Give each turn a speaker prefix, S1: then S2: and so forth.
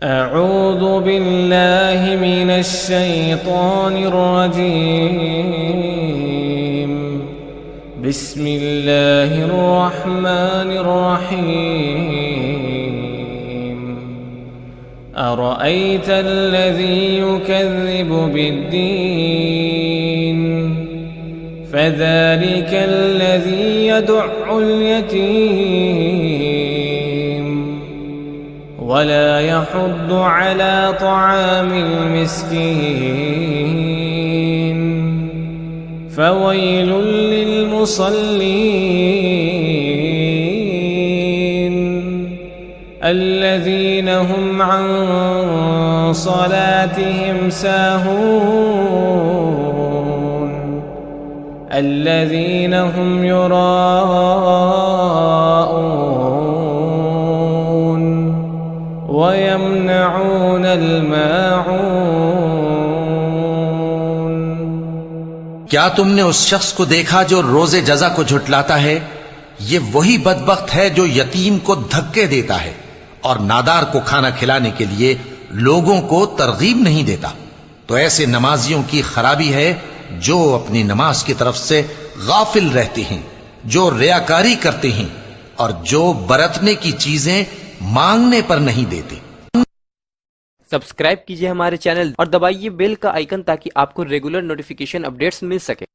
S1: أعوذ بالله من الشيطان الرجيم بسم الله الرحمن الرحيم أرأيت الذي يكذب بالدين فذلك الذي يدع اليتيم ولا يحض على طعام المسكين فويل للمصلين الذين هم عن صلاتهم ساهون الذين هم يراءون ويمنعون الماعون।
S2: क्या तुमने उस शख्स को देखा जो रोजे जजा को झुटलाता है? ये वही बदबख्त है जो यतीम को धक्के देता है और नादार को खाना खिलाने के लिए लोगों को तरगीब नहीं देता। तो ऐसे नमाजियों की खराबी है जो अपनी नमाज की तरफ से गाफिल रहते हैं, जो रियाकारी करते हैं और जो बरतने की चीजें मांगने पर नहीं देते।
S3: सब्सक्राइब कीजिए हमारे चैनल और दबाइए बेल का आइकन ताकि आपको रेगुलर नोटिफिकेशन अपडेट्स मिल सके।